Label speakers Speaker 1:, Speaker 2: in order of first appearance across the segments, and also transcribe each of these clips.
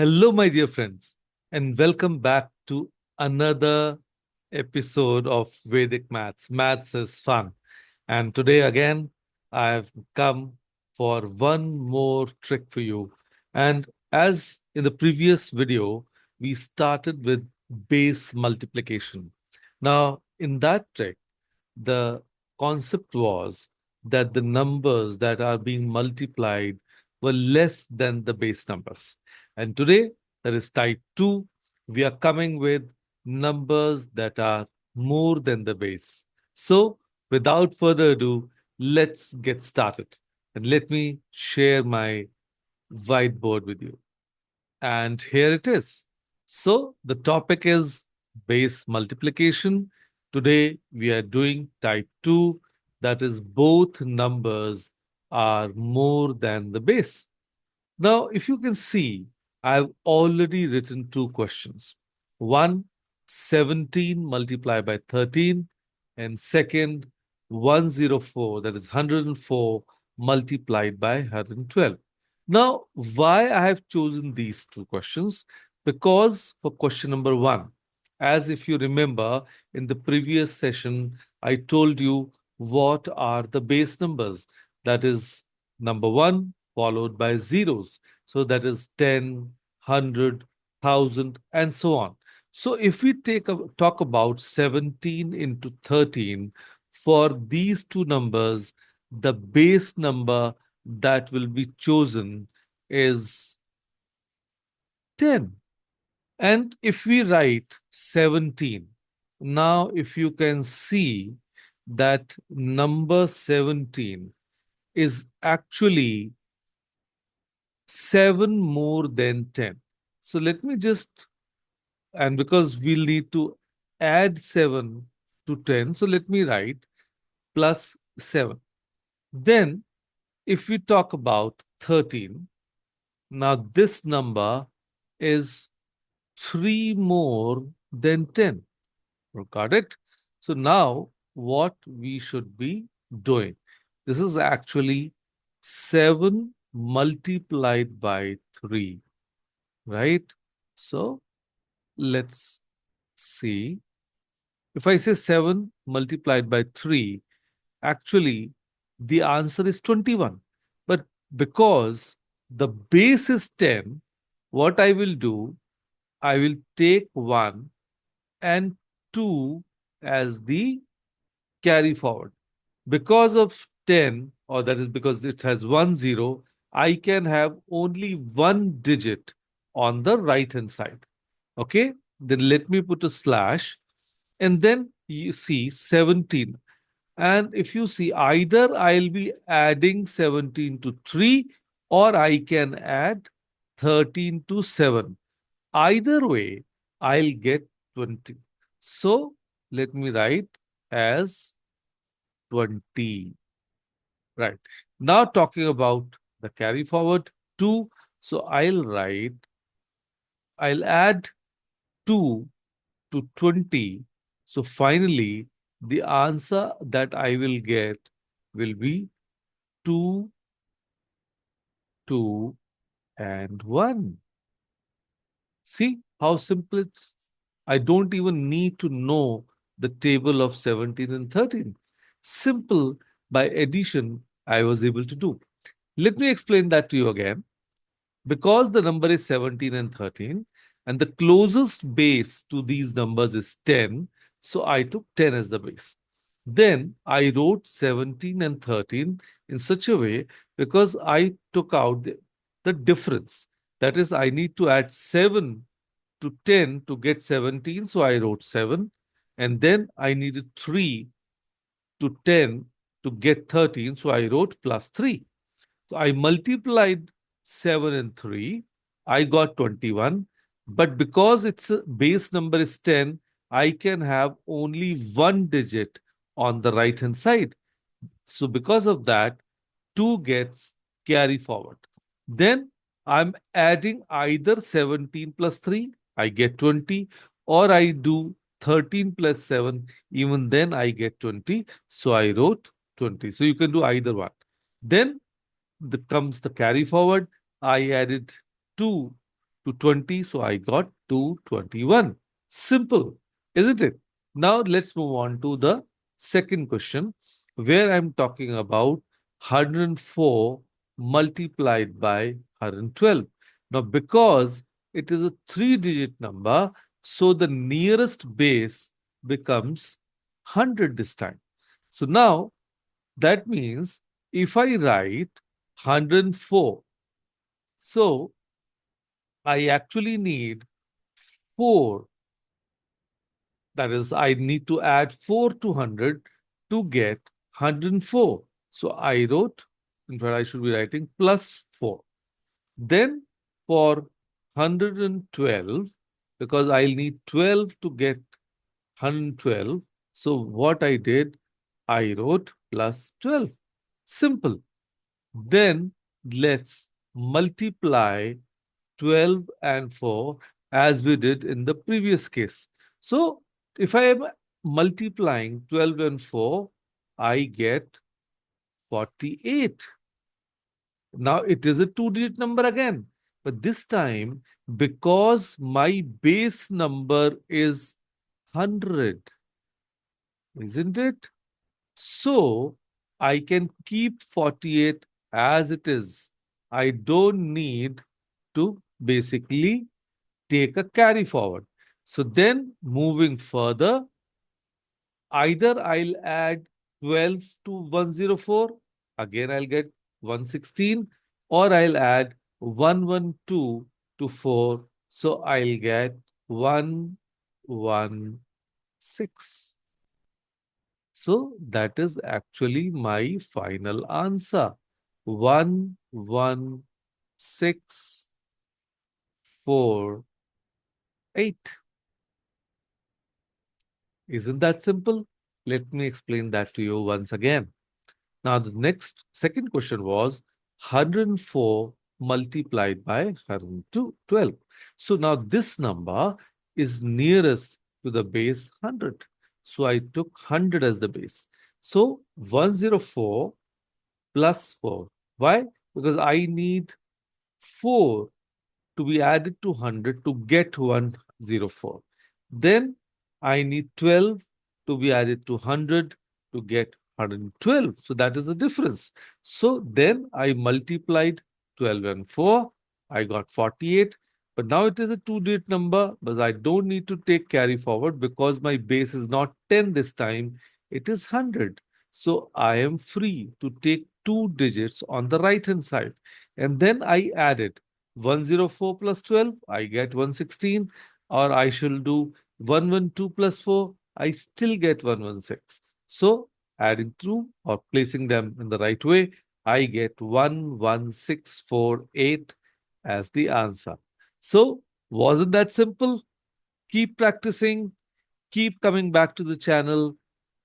Speaker 1: Hello, my dear friends, and welcome back to another episode of Vedic Maths. Maths is fun. And today, again, I've come for one more trick for you. And as in the previous video, we started with base multiplication. Now, in that trick, the concept was that the numbers that are being multiplied were less than the base numbers. And today, that is type 2, we are coming with numbers that are more than the base. So, without further ado, let's get started. And let me share my whiteboard with you. And here it is. So the topic is base multiplication. Today we are doing type 2, that is, both numbers are more than the base. Now, if you can see, I've already written two questions. One, 17 multiplied by 13, and second, 104, that is 104 multiplied by 112. Now, why I have chosen these two questions? Because for question number one, as if you remember in the previous session, I told you what are the base numbers. That is number one followed by zeros. So that is 10, 100, 1000, and so on. So if we talk about 17 into 13, for these two numbers, the base number that will be chosen is 10. And if we write 17, now if you can see that number 17 is actually 7 more than 10. So let me just, and because we'll need to add 7 to 10, so let me write plus 7. Then, if we talk about 13, now this number is 3 more than 10. Got it? So now, what we should be doing? This is actually 7 multiplied by 3, right? So let's see. If I say 7 multiplied by 3, actually the answer is 21. But because the base is 10, what I will do, I will take 1 and 2 as the carry forward. Because of 10, or that is because it has 1 0, I can have only one digit on the right hand side. Okay, then let me put a slash, and then you see 17. And if you see, either I'll be adding 17 to 3, or I can add 13 to 7. Either way, I'll get 20. So let me write as 20. Right. Now talking about the carry forward 2. So I'll add 2 to 20. So finally, the answer that I will get will be 2, 2, and 1. See how simple it's. I don't even need to know the table of 17 and 13. Simple by addition, I was able to do. Let me explain that to you again. Because the number is 17 and 13, and the closest base to these numbers is 10, so I took 10 as the base. Then I wrote 17 and 13 in such a way because I took out the difference. That is, I need to add 7 to 10 to get 17, so I wrote 7. And then I needed 3 to 10 to get 13, so I wrote plus 3. So I multiplied 7 and 3, I got 21. But because its base number is 10, I can have only one digit on the right hand side. So because of that, 2 gets carry forward. Then I'm adding either 17 plus 3, I get 20, or I do 13 plus 7, even then I get 20. So I wrote 20. So you can do either one. Then comes the carry forward. I added 2 to 20. So I got 221. Simple, isn't it? Now let's move on to the second question, where I'm talking about 104 multiplied by 112. Now, because it is a three-digit number, so the nearest base becomes 100 this time. So now that means if I write 104, so I actually need 4. That is, I need to add 4 to 100 to get 104. So I wrote, in fact, I should be writing plus 4. Then for 112, because I'll need 12 to get 112. So what I did, I wrote plus 12. Simple. Then let's multiply 12 and 4 as we did in the previous case. So if I am multiplying 12 and 4, I get 48. Now it is a two-digit number again. But this time, because my base number is 100, isn't it? So I can keep 48 as it is. I don't need to basically take a carry forward. So then moving further, either I'll add 12 to 104, again I'll get 116, or I'll add 112 to 4, so I'll get 116. So that is actually my final answer. 11648. Isn't that simple? Let me explain that to you once again. Now, the next second question was 104 multiplied by 112. So now this number is nearest to the base 100. So I took 100 as the base. So 104 plus 4. Why? Because I need 4 to be added to 100 to get 104. Then I need 12 to be added to 100 to get 112. So that is the difference. So then I multiplied 12 and 4. I got 48. But now it is a two-digit number, but I don't need to take carry forward because my base is not 10 this time. It is 100. So I am free to take two digits on the right-hand side. And then I added 104 plus 12, I get 116. Or I shall do 112 plus 4, I still get 116. So adding through or placing them in the right way, I get 11648 as the answer. So wasn't that simple? Keep practicing, keep coming back to the channel,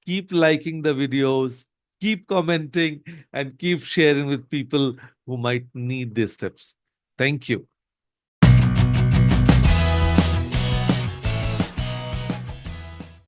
Speaker 1: keep liking the videos, keep commenting, and keep sharing with people who might need these tips. Thank you.